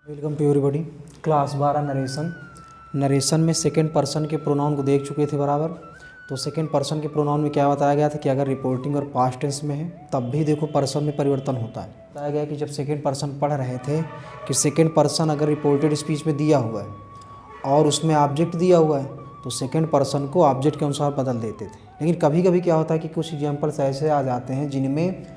Welcome to everybody. Class 12 narration में second person के pronoun को देख चुके थे बराबर। तो सेकंड पर्सन के प्रोनाउन में क्या बताया गया था कि अगर रिपोर्टिंग और पास्ट टेंस में है तब भी देखो पर्सन में परिवर्तन होता है। बताया गया कि जब सेकंड पर्सन पढ़ रहे थे कि सेकंड पर्सन अगर रिपोर्टेड स्पीच में दिया हुआ है और उसमें ऑब्जेक्ट दिया हुआ है तो सेकंड पर्सन को ऑब्जेक्ट के अनुसार बदल देते थे। लेकिन कभी कभी क्या होता है कि कुछ एग्जाम्पल्स ऐसे आ जाते हैं जिनमें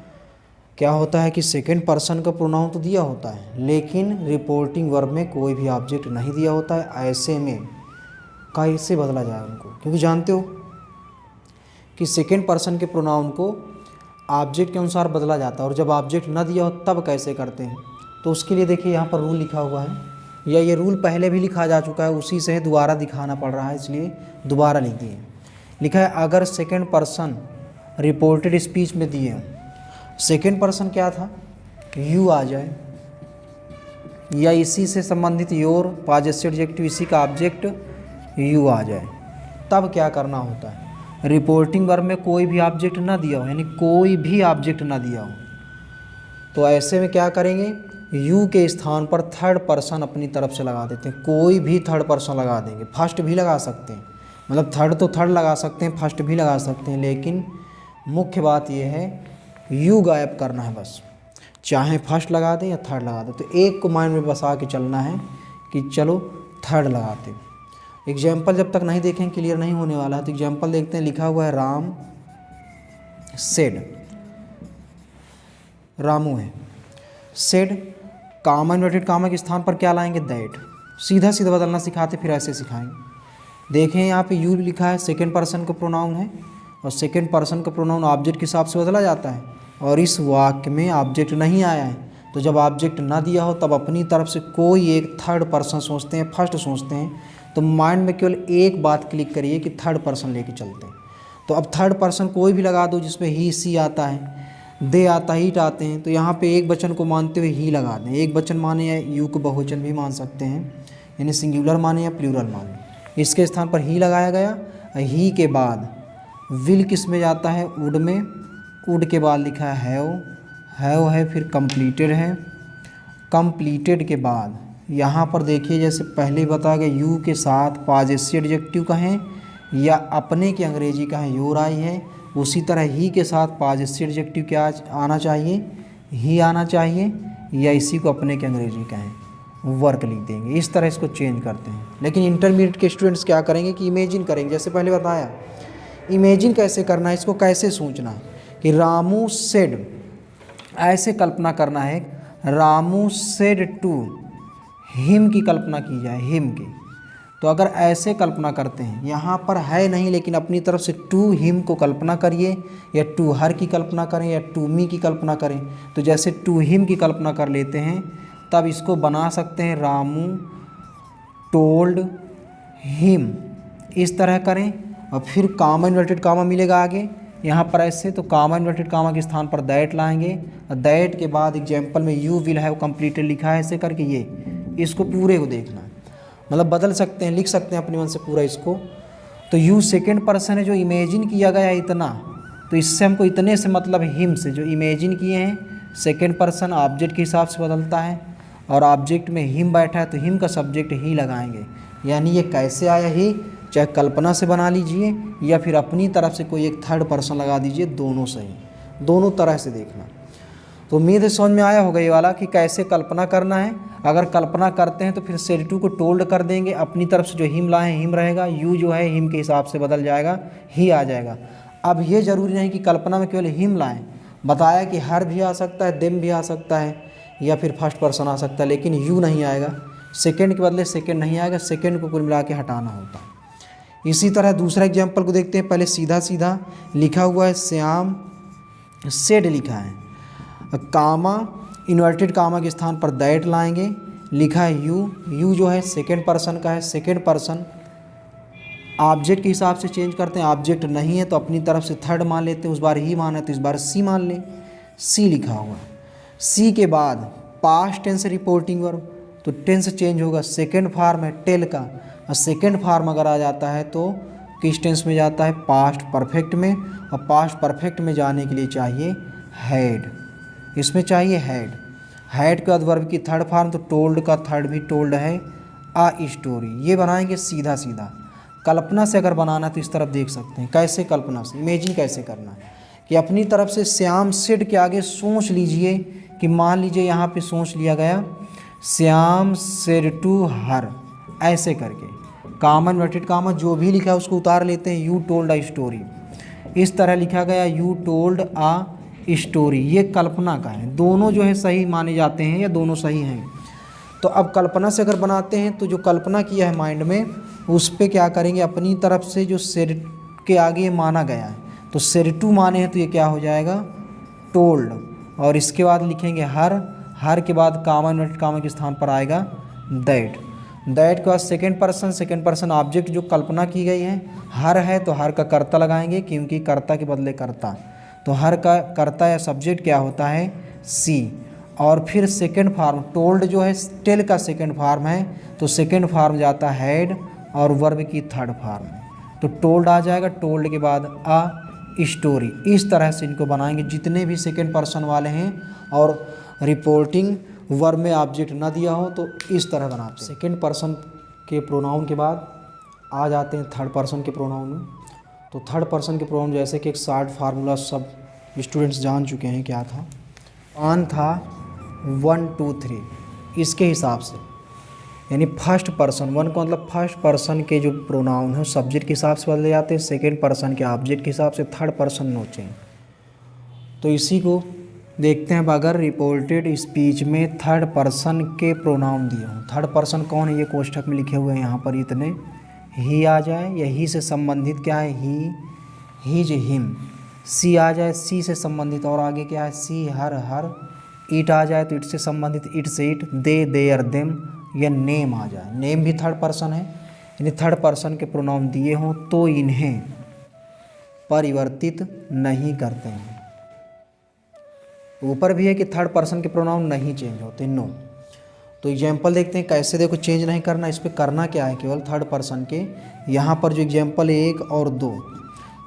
क्या होता है कि सेकंड पर्सन का प्रोनाउन तो दिया होता है लेकिन रिपोर्टिंग वर्ब में कोई भी ऑब्जेक्ट नहीं दिया होता है। ऐसे में कैसे बदला जाए उनको, क्योंकि जानते हो कि सेकंड पर्सन के प्रोनाउन को ऑब्जेक्ट के अनुसार बदला जाता है और जब ऑब्जेक्ट ना दिया हो तब कैसे करते हैं। तो उसके लिए देखिए यहाँ पर रूल लिखा हुआ है, या ये रूल पहले भी लिखा जा चुका है, उसी से दोबारा दिखाना पड़ रहा है इसलिए दोबारा लिख दिए। लिखा है अगर सेकंड पर्सन रिपोर्टेड स्पीच में दिए, सेकेंड पर्सन क्या था, यू आ जाए या इसी से संबंधित योर पॉजेसिव एडजेक्टिव, इसी का ऑब्जेक्ट यू आ जाए, तब क्या करना होता है। रिपोर्टिंग वर्ब में कोई भी ऑब्जेक्ट ना दिया हो, यानी कोई भी ऑब्जेक्ट ना दिया हो, तो ऐसे में क्या करेंगे, यू के स्थान पर थर्ड पर्सन अपनी तरफ से लगा देते हैं। कोई भी थर्ड पर्सन लगा देंगे, फर्स्ट भी लगा सकते हैं, मतलब थर्ड तो थर्ड लगा सकते हैं, फर्स्ट भी लगा सकते हैं, लेकिन मुख्य बात यह है यू गायब करना है बस, चाहे फर्स्ट लगा दें या थर्ड लगा दें। तो एक को माइंड में बसा के चलना है कि चलो थर्ड लगाते। एग्जाम्पल जब तक नहीं देखें क्लियर नहीं होने वाला है। तो एग्जाम्पल देखते हैं, लिखा हुआ है राम सेड, रामू है, सेड कामा इन्वर्टेड कामा के स्थान पर क्या लाएंगे, दैट। सीधा सीधा बदलना सिखाते फिर ऐसे सिखाएंगे। देखें यहाँ पे यू लिखा है, सेकेंड पर्सन का प्रोनाउन है और सेकेंड पर्सन का प्रोनाउन ऑब्जेक्ट के हिसाब से बदला जाता है और इस वाक्य में ऑब्जेक्ट नहीं आया है। तो जब ऑब्जेक्ट ना दिया हो तब अपनी तरफ से कोई एक थर्ड पर्सन सोचते हैं, फर्स्ट सोचते हैं। तो माइंड में केवल एक बात क्लिक करिए कि थर्ड पर्सन लेके चलते हैं। तो अब थर्ड पर्सन कोई भी लगा दो जिसमें ही सी आता है, दे आता है, ईट आते हैं। तो यहाँ पे एक वचन को मानते हुए ही लगा दें। एक वचन माने या यू को बहुवचन भी मान सकते हैं, यानी सिंगुलर माने या प्लूरल माने। इसके स्थान पर ही लगाया गया। ही के बाद विल किस में जाता है, वुड में। वुड के बाद लिखा है हैव है, फिर कंप्लीटेड है। कंप्लीटेड के बाद यहाँ पर देखिए जैसे पहले बताया गया यू के साथ पॉजेसिव एडजेक्टिव कहें या अपने के अंग्रेजी कहें योर आई है, उसी तरह ही के साथ पॉजेसिव एडजेक्टिव क्या आना चाहिए, ही आना चाहिए, या इसी को अपने के अंग्रेजी कहें वर्क लिख देंगे। इस तरह इसको चेंज करते हैं। लेकिन इंटरमीडिएट के स्टूडेंट्स क्या करेंगे कि इमेजिन करेंगे, जैसे पहले बताया इमेजिन कैसे करना है, इसको कैसे सोचना है कि रामू सेड, ऐसे कल्पना करना है रामू सेड टू हिम की कल्पना की जाए, हिम की। तो अगर ऐसे कल्पना करते हैं, यहाँ पर है नहीं लेकिन अपनी तरफ से टू हिम को कल्पना करिए या टू हर की कल्पना करें या टू मी की कल्पना करें। तो जैसे टू हिम की कल्पना कर लेते हैं तब इसको बना सकते हैं रामू टोल्ड हिम, इस तरह करें। और फिर कामा इन्वर्टेड कामा मिलेगा आगे यहाँ पर ऐसे, तो कामा इन्वर्टेड कामा के स्थान पर दैट लाएंगे और दैट के बाद एग्जाम्पल में यू विल हैव कंप्लीटेड लिखा है, ऐसे करके ये इसको पूरे को देखना है, मतलब बदल सकते हैं, लिख सकते हैं अपने मन से पूरा इसको। तो यू सेकेंड पर्सन है जो इमेजिन किया गया है इतना, तो इससे हमको इतने से मतलब हिम से जो इमेजिन किए हैं, सेकेंड पर्सन ऑब्जेक्ट के हिसाब से बदलता है और ऑब्जेक्ट में हिम बैठा है तो हिम का सब्जेक्ट ही लगाएंगे। यानी ये कैसे आया ही, चाहे कल्पना से बना लीजिए या फिर अपनी तरफ से कोई एक थर्ड पर्सन लगा दीजिए, दोनों सही, दोनों तरह से देखना। तो उम्मीद है समझ में आया होगा ये वाला कि कैसे कल्पना करना है। अगर कल्पना करते हैं तो फिर सेड टू को टोल्ड कर देंगे, अपनी तरफ से जो हिम लाए हिम रहेगा, यू जो है हिम के हिसाब से बदल जाएगा, ही आ जाएगा। अब ये ज़रूरी नहीं कि कल्पना में केवल हिम लाएँ, बताया कि हर भी आ सकता है, देम भी आ सकता है या फिर फर्स्ट पर्सन आ सकता है, लेकिन यू नहीं आएगा। सेकेंड के बदले सेकेंड नहीं आएगा, सेकेंड को कुल मिला के हटाना होता है। इसी तरह दूसरा एग्जाम्पल को देखते हैं। पहले सीधा सीधा लिखा हुआ है श्याम सेड लिखा है, कामा इन्वर्टेड कामा के स्थान पर दैट लाएंगे, लिखा है यू जो है सेकेंड पर्सन का है, सेकेंड पर्सन ऑब्जेक्ट के हिसाब से चेंज करते हैं। ऑब्जेक्ट नहीं है तो अपनी तरफ से थर्ड मान लेते हैं, उस बार ही माना तो इस बार सी मान लें, सी लिखा हुआ। सी के बाद पास्ट टेंस रिपोर्टिंग वर्ब, तो टेंस चेंज होगा, सेकेंड फॉर्म है टेल का, और सेकेंड फॉर्म अगर आ जाता है तो किस टेंस में जाता है, पास्ट परफेक्ट में। और पास्ट परफेक्ट में जाने के लिए चाहिए हैड, इसमें चाहिए हैड। हैड के बाद वर्ब की थर्ड फॉर्म, तो टोल्ड का थर्ड भी टोल्ड है, आ स्टोरी। ये बनाएंगे सीधा सीधा। कल्पना से अगर बनाना तो इस तरफ देख सकते हैं। कैसे कल्पना से, इमेजिन कैसे करना है कि अपनी तरफ से श्याम सेड के आगे सोच लीजिए कि मान लीजिए यहाँ पे सोच लिया गया श्याम सेड टू हर, ऐसे करके कॉमा इन्वर्टेड कॉमा जो भी लिखा है उसको उतार लेते हैं, यू टोल्ड अ स्टोरी। इस तरह लिखा गया यू टोल्ड आ स्टोरी, ये कल्पना का है। दोनों जो है सही माने जाते हैं या दोनों सही हैं। तो अब कल्पना से अगर बनाते हैं तो जो कल्पना किया है माइंड में उस पर क्या करेंगे, अपनी तरफ से जो सेड के आगे माना गया है, तो सेड टू माने हैं तो ये क्या हो जाएगा टोल्ड, और इसके बाद लिखेंगे हर के बाद कॉमा इन्वर्टेड कॉमा के स्थान पर आएगा दैट के बाद सेकंड पर्सन ऑब्जेक्ट जो कल्पना की गई है हर है तो हर का कर्ता लगाएंगे क्योंकि कर्ता के बदले कर्ता, तो हर का कर्ता या सब्जेक्ट क्या होता है सी। और फिर सेकंड फॉर्म टोल्ड जो है टेल का सेकंड फॉर्म है, तो सेकंड फॉर्म जाता है हैड और वर्ब की थर्ड फॉर्म, तो टोल्ड आ जाएगा, टोल्ड के बाद आ स्टोरी। इस तरह से इनको बनाएंगे जितने भी सेकंड पर्सन वाले हैं और रिपोर्टिंग वर्ब में ऑब्जेक्ट ना दिया हो तो इस तरह बनाते हैं। सेकंड पर्सन के प्रोनाउन के बाद आ जाते हैं थर्ड पर्सन के प्रोनाउन में। तो थर्ड पर्सन के प्रोनाउन जैसे कि एक शार्ट फार्मूला सब स्टूडेंट्स जान चुके हैं क्या था। पान था 1 2 3 इसके हिसाब से, यानी फर्स्ट पर्सन, वन का मतलब फर्स्ट पर्सन के जो प्रोनाउन है सब्जेक्ट के हिसाब से बदले जाते हैं, सेकंड पर्सन के ऑब्जेक्ट के हिसाब से, थर्ड पर्सन नो चेंज। तो इसी को देखते हैं। अब अगर रिपोर्टेड स्पीच में थर्ड पर्सन के प्रोनाउन दिए हों, थर्ड पर्सन कौन है ये कोष्ठक में लिखे हुए हैं यहाँ पर इतने, ही आ जाए या ही से संबंधित क्या है ही, हिज हिम, सी आ जाए सी से संबंधित और आगे क्या है सी हर, इट आ जाए तो इट से संबंधित इट से इट, दे देयर देम, या नेम आ जाए, नेम भी थर्ड पर्सन है, यानी थर्ड पर्सन के प्रोनाउन दिए हों तो इन्हें परिवर्तित नहीं करते हैं। ऊपर भी है कि थर्ड पर्सन के प्रोनाउन नहीं चेंज होते, नो। तो एग्जाम्पल देखते हैं कैसे, देखो चेंज नहीं करना, इस पर करना क्या है केवल थर्ड पर्सन के। यहाँ पर जो एग्जाम्पल 1 और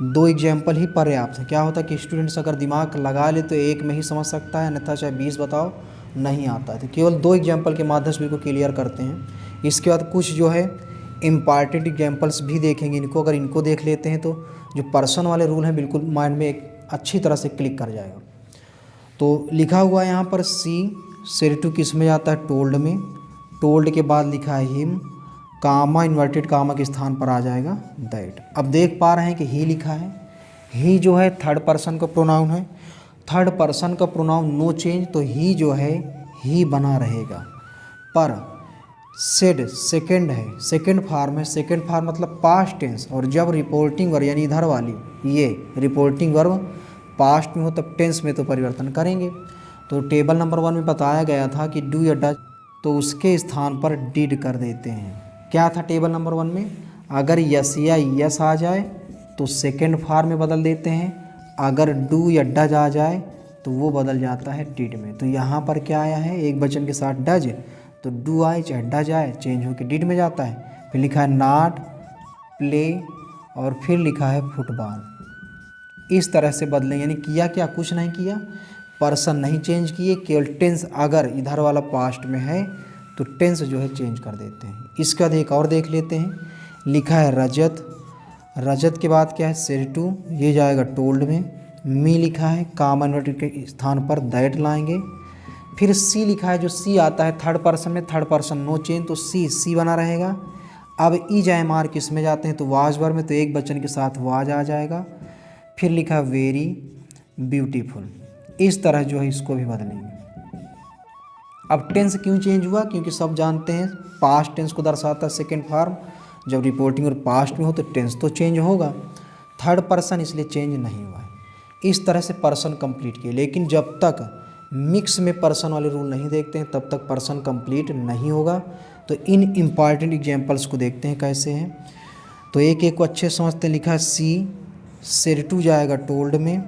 2 एग्जाम्पल ही पर्याप्त है। क्या होता है कि स्टूडेंट्स अगर दिमाग लगा ले तो एक में ही समझ सकता है, अन्यथा चाहे 20 बताओ नहीं आता है। तो केवल 2 एग्जाम्पल के माध्यम से इसको क्लियर करते हैं। इसके बाद कुछ जो है इम्पॉर्टेंट एग्जाम्पल्स भी देखेंगे इनको। अगर इनको देख लेते हैं तो जो पर्सन वाले रूल हैं बिल्कुल माइंड में एक अच्छी तरह से क्लिक कर जाएगा। तो लिखा हुआ है यहाँ पर सी, सेड टू किस में जाता है टोल्ड में, टोल्ड के बाद लिखा है हिम, कामा इन्वर्टेड कामा के स्थान पर आ जाएगा दैट। अब देख पा रहे हैं कि ही लिखा है, ही जो है थर्ड पर्सन का प्रोनाउन है, थर्ड पर्सन का प्रोनाउन नो चेंज, तो ही जो है ही बना रहेगा। पर सेड सेकंड है, सेकंड फॉर्म है, सेकंड फॉर्म मतलब पास्ट टेंस, और जब रिपोर्टिंग वर्ब यानी इधर वाली ये रिपोर्टिंग वर्ब पास्ट में हो तब टेंस में तो परिवर्तन करेंगे। तो टेबल नंबर 1 में बताया गया था कि डू या डज, तो उसके स्थान पर डिड कर देते हैं। क्या था टेबल नंबर 1 में, अगर यस या यस आ जाए तो सेकंड फॉर्म में बदल देते हैं, अगर डू या डज आ जाए तो वो बदल जाता है डिड में। तो यहाँ पर क्या आया है एक वचन के साथ डज, तो डू आए चाहे डज आए चेंज होकर डिड में जाता है। फिर लिखा है नॉट प्ले और फिर लिखा है फुटबॉल। इस तरह से बदलें, यानी किया क्या, कुछ नहीं किया, पर्सन नहीं चेंज किए, केवल टेंस अगर इधर वाला पास्ट में है तो टेंस जो है चेंज कर देते हैं। इसका एक और देख लेते हैं। लिखा है रजत, रजत के बाद क्या है सेड टू, ये जाएगा टोल्ड में। मी लिखा है कॉमा इन्वर्टेड के स्थान पर दैट लाएंगे। फिर सी लिखा है, जो सी आता है थर्ड पर्सन में, थर्ड पर्सन नो चेंज, तो सी बना रहेगा। अब ई जाए मार किस में जाते हैं तो वाज वर्ब में, तो एक वचन के साथ वाज आ जाएगा। फिर लिखा वेरी ब्यूटीफुल। इस तरह जो है इसको भी बदलेंगे। अब टेंस क्यों चेंज हुआ, क्योंकि सब जानते हैं पास्ट टेंस को दर्शाता है सेकंड फॉर्म, जब रिपोर्टिंग और पास्ट में हो तो टेंस तो चेंज होगा, थर्ड पर्सन इसलिए चेंज नहीं हुआ है। इस तरह से पर्सन कंप्लीट किए, लेकिन जब तक मिक्स में पर्सन वाले रूल नहीं देखते हैं तब तक पर्सन कंप्लीट नहीं होगा। तो इन इम्पॉर्टेंट एग्जाम्पल्स को देखते हैं कैसे हैं। तो एक एक को अच्छे समझते हैं। लिखा है सी, सेड टू जाएगा टोल्ड में।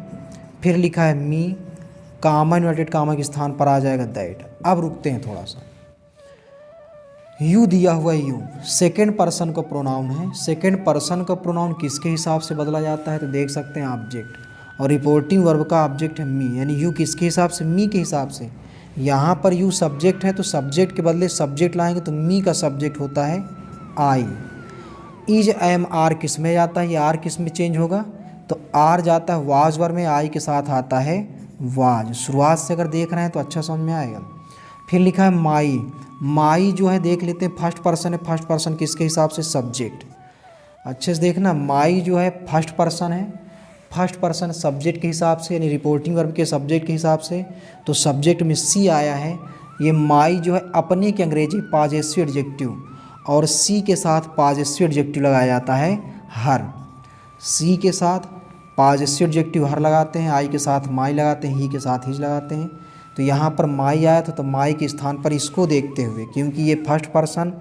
फिर लिखा है मी, कॉमा इन्वर्टेड कॉमा के स्थान पर आ जाएगा दैट। अब रुकते हैं थोड़ा सा। यू दिया हुआ यू सेकंड पर्सन का प्रोनाउन है। सेकंड पर्सन का प्रोनाउन किसके हिसाब से बदला जाता है तो देख सकते हैं ऑब्जेक्ट, और रिपोर्टिंग वर्ब का ऑब्जेक्ट है मी, यानी यू किसके हिसाब से, मी के हिसाब से। यहाँ पर यू सब्जेक्ट है तो सब्जेक्ट के बदले सब्जेक्ट लाएंगे तो मी का सब्जेक्ट होता है आई। इज एम आर किस में जाता है, ये आर किस में चेंज होगा, तो आर जाता है वाज वर्ब में, आई के साथ आता है वाज। शुरुआत से अगर देख रहे हैं तो अच्छा समझ में आएगा। फिर लिखा है माई, माई जो है देख लेते हैं फर्स्ट पर्सन है, फर्स्ट पर्सन किसके हिसाब से, सब्जेक्ट। अच्छे से देखना, माई जो है फर्स्ट पर्सन है, फर्स्ट पर्सन सब्जेक्ट के हिसाब से यानी रिपोर्टिंग वर्ब के सब्जेक्ट के हिसाब से, तो सब्जेक्ट में सी आया है। ये माई जो है अपने के अंग्रेजी पॉजेसिव एडजेक्टिव, और सी के साथ पॉजेसिव एडजेक्टिव लगाया जाता है हर। सी के साथ पॉजेसिव एडजेक्टिव हर लगाते हैं, आई के साथ माई लगाते हैं, ही के साथ हिज लगाते हैं। तो यहाँ पर माई आया था तो माई के स्थान पर इसको देखते हुए, क्योंकि ये फर्स्ट पर्सन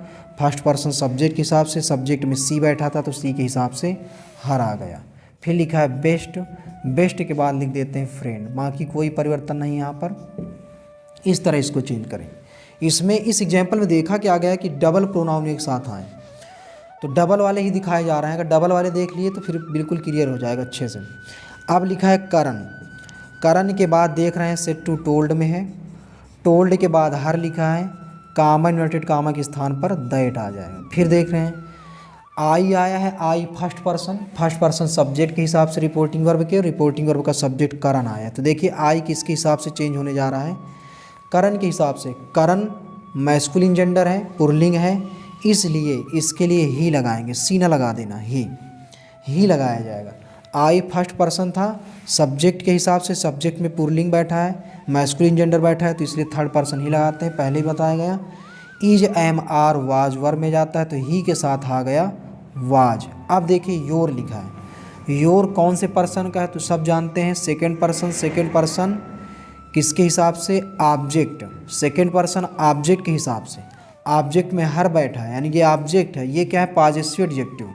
सब्जेक्ट के हिसाब से, सब्जेक्ट में सी बैठा था तो सी के हिसाब से हर आ गया। फिर लिखा है बेस्ट, बेस्ट के बाद लिख देते हैं फ्रेंड, बाकी कोई परिवर्तन नहीं यहाँ पर। इस तरह इसको चेंज करें। इसमें इस एग्जाम्पल में देखा क्या गया कि डबल प्रोनाउन एक साथ आए, तो डबल वाले ही दिखाए जा रहे हैं। अगर डबल वाले देख लिए तो फिर बिल्कुल क्लियर हो जाएगा अच्छे से। अब लिखा है करण, करण के बाद देख रहे हैं सेट टू टोल्ड में है, टोल्ड के बाद हर लिखा है, कामा इन्वर्टेड कामा के स्थान पर दैट आ जाएगा। फिर देख रहे हैं आई आया है, आई फर्स्ट पर्सन सब्जेक्ट के हिसाब से रिपोर्टिंग वर्ब के, रिपोर्टिंग वर्ब का सब्जेक्ट करण आया। तो देखिए आई किसके हिसाब से चेंज होने जा रहा है, करण के हिसाब से। करण मैस्कुलिन जेंडर है, पुल्लिंग है, इसलिए इसके लिए ही लगाएंगे, सी ना लगा देना, ही लगाया जाएगा। आई फर्स्ट पर्सन था, सब्जेक्ट के हिसाब से, सब्जेक्ट में पुल्लिंग बैठा है, मैस्कुलिन जेंडर बैठा है, तो इसलिए थर्ड पर्सन ही लगाते हैं, पहले ही बताया गया। Is am are was verb में जाता है तो ही के साथ आ गया वाज। अब देखिए योर लिखा है, योर कौन से पर्सन का है तो सब जानते हैं, सेकंड पर्सन किसके हिसाब से, ऑब्जेक्ट, सेकंड पर्सन ऑब्जेक्ट के हिसाब से, ऑब्जेक्ट में हर बैठा है यानी ये ऑब्जेक्ट है। ये क्या है, पॉजेसिव एडजेक्टिव,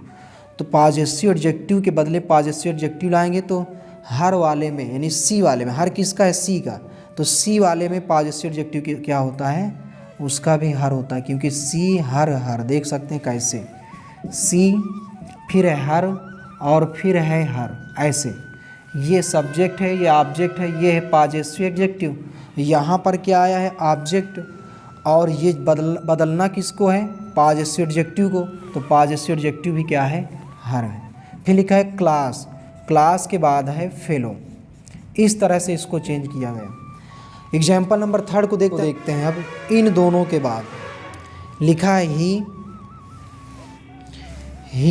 तो पॉजेसिव एडजेक्टिव के बदले पॉजेसिव एडजेक्टिव लाएंगे तो हर वाले में यानी सी वाले में, हर किसका है, सी का, तो सी वाले में पॉजेसिव एडजेक्टिव क्या होता है, उसका भी हर होता है, क्योंकि सी हर देख सकते हैं कैसे, सी फिर है हर और फिर है हर, ऐसे। ये सब्जेक्ट है, ये ऑब्जेक्ट है, ये है पॉजेसिव एडजेक्टिव। यहाँ पर क्या आया है, ऑब्जेक्ट, और ये बदलना किसको है, पॉजेसिव एडजेक्टिव को, तो पॉजेसिव एडजेक्टिव भी क्या है, हर है। फिर लिखा है क्लास, क्लास के बाद है फेलो। इस तरह से इसको चेंज किया गया। एग्जाम्पल नंबर 3 को देखते हैं। अब इन दोनों के बाद लिखा है ही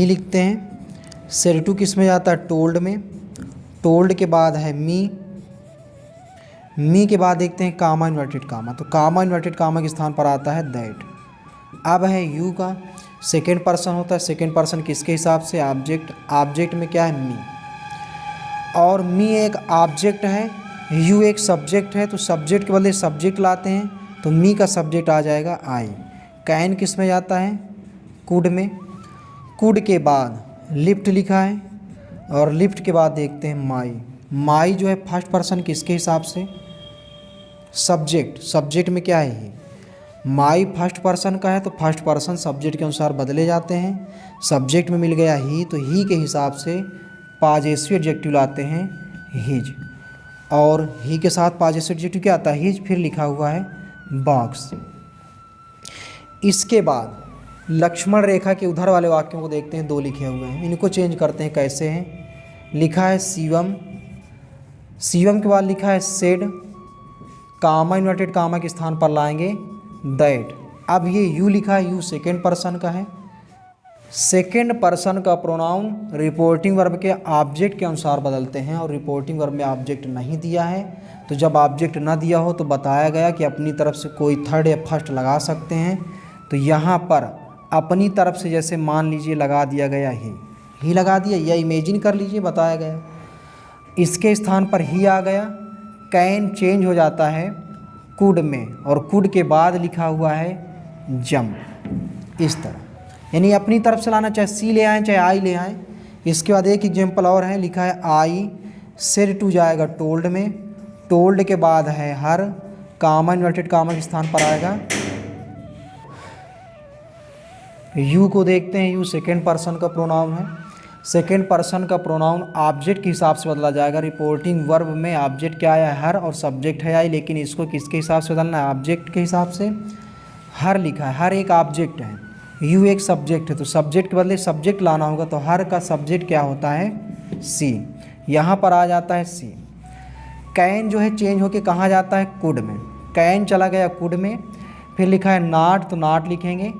लिखते हैं। सेरेटू किस में जाता है, टोल्ड में, टोल्ड के बाद है मी के बाद देखते हैं कामा इन्वर्टेड कामा, तो कामा इन्वर्टेड कामा के स्थान पर आता है दैट। अब है यू का सेकेंड पर्सन होता है, सेकेंड पर्सन किसके हिसाब से, ऑब्जेक्ट, ऑब्जेक्ट में क्या है, मी, और मी एक ऑब्जेक्ट है, यू एक सब्जेक्ट है, तो सब्जेक्ट के बदले सब्जेक्ट लाते हैं तो मी का सब्जेक्ट आ जाएगा आई। कैन किस में जाता है, कुड में, कुड के बाद लिफ्ट लिखा है, और लिफ्ट के बाद देखते हैं माई जो है फर्स्ट पर्सन किसके हिसाब से, सब्जेक्ट, सब्जेक्ट में क्या है, माई फर्स्ट पर्सन का है तो फर्स्ट पर्सन सब्जेक्ट के अनुसार बदले जाते हैं। सब्जेक्ट में मिल गया ही तो ही के हिसाब से पॉजेसिव एडजेक्टिव लाते हैं हिज, और ही के साथ पॉजेसिव एडजेक्टिव क्या आता है, हिज। फिर लिखा हुआ है बॉक्स। इसके बाद लक्ष्मण रेखा के उधर वाले वाक्यों को देखते हैं, 2 लिखे हुए हैं, इनको चेंज करते हैं। कैसे हैं, लिखा है शिवम, शिवम के बाद लिखा है सेड, कामा इन्वर्टेड कामा के स्थान पर लाएंगे दैट। अब ये यू लिखा है, यू सेकेंड पर्सन का है, सेकेंड पर्सन का प्रोनाउन रिपोर्टिंग वर्ब के ऑब्जेक्ट के अनुसार बदलते हैं, और रिपोर्टिंग वर्ब में ऑब्जेक्ट नहीं दिया है, तो जब ऑब्जेक्ट ना दिया हो तो बताया गया कि अपनी तरफ से कोई थर्ड या फर्स्ट लगा सकते हैं। तो यहाँ पर अपनी तरफ से जैसे मान लीजिए लगा दिया गया ही लगा दिया, या इमेजिन कर लीजिए बताया गया, इसके स्थान पर ही आ गया। कैन चेंज हो जाता है कुड में, और कुड के बाद लिखा हुआ है जंप। इस तरह यानी अपनी तरफ से लाना, चाहे सी ले आएँ चाहे आई ले आएँ। इसके बाद एक एग्जाम्पल और है, लिखा है आई सेड टू जाएगा टोल्ड में, टोल्ड के बाद है हर, कामा इन्वर्टेड कामा के स्थान पर आएगा यू को देखते हैं, यू सेकेंड पर्सन का प्रोनाउन है, सेकेंड पर्सन का प्रोनाउन ऑब्जेक्ट के हिसाब से बदला जाएगा। रिपोर्टिंग वर्ब में ऑब्जेक्ट क्या आया है, हर, और सब्जेक्ट है आई, लेकिन इसको किसके हिसाब से बदलना है, ऑब्जेक्ट के हिसाब से। हर लिखा है, हर एक ऑब्जेक्ट है, यू एक सब्जेक्ट है, तो सब्जेक्ट के बदले सब्जेक्ट लाना होगा, तो हर का सब्जेक्ट क्या होता है, सी। यहाँ पर आ जाता है सी। कैन जो है चेंज होके कहाँ जाता है, कुड में। कैन चला गया कुड में। फिर लिखा है नॉट, तो नॉट लिखेंगे।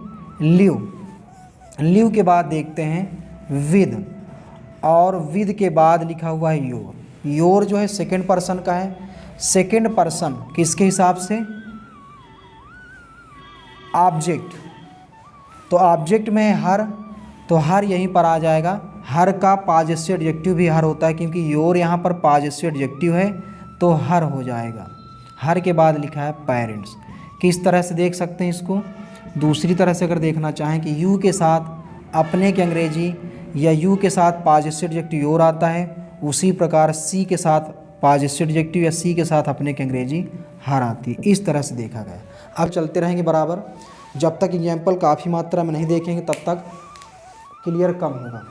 लिव, लिव के बाद देखते हैं विद, और विद के बाद लिखा हुआ है योर। योर जो है सेकेंड पर्सन का है। सेकेंड पर्सन किसके हिसाब से, ऑब्जेक्ट, तो ऑब्जेक्ट में है हर, तो हर यहीं पर आ जाएगा। हर का पॉजेसिव एडजेक्टिव भी हर होता है, क्योंकि योर यहाँ पर पॉजेसिव एडजेक्टिव है, तो हर हो जाएगा। हर के बाद लिखा है पेरेंट्स। किस तरह से देख सकते हैं इसको, दूसरी तरह से अगर देखना चाहें कि यू के साथ अपने की अंग्रेजी या यू के साथ पॉजेसिव एडजेक्टिव योर आता है, उसी प्रकार सी के साथ पॉजेसिव एडजेक्टिव या सी के साथ अपने की अंग्रेजी हर आती है। इस तरह से देखा गया। अब चलते रहेंगे बराबर, जब तक एग्जाम्पल काफ़ी मात्रा में नहीं देखेंगे तब तक क्लियर कम होगा।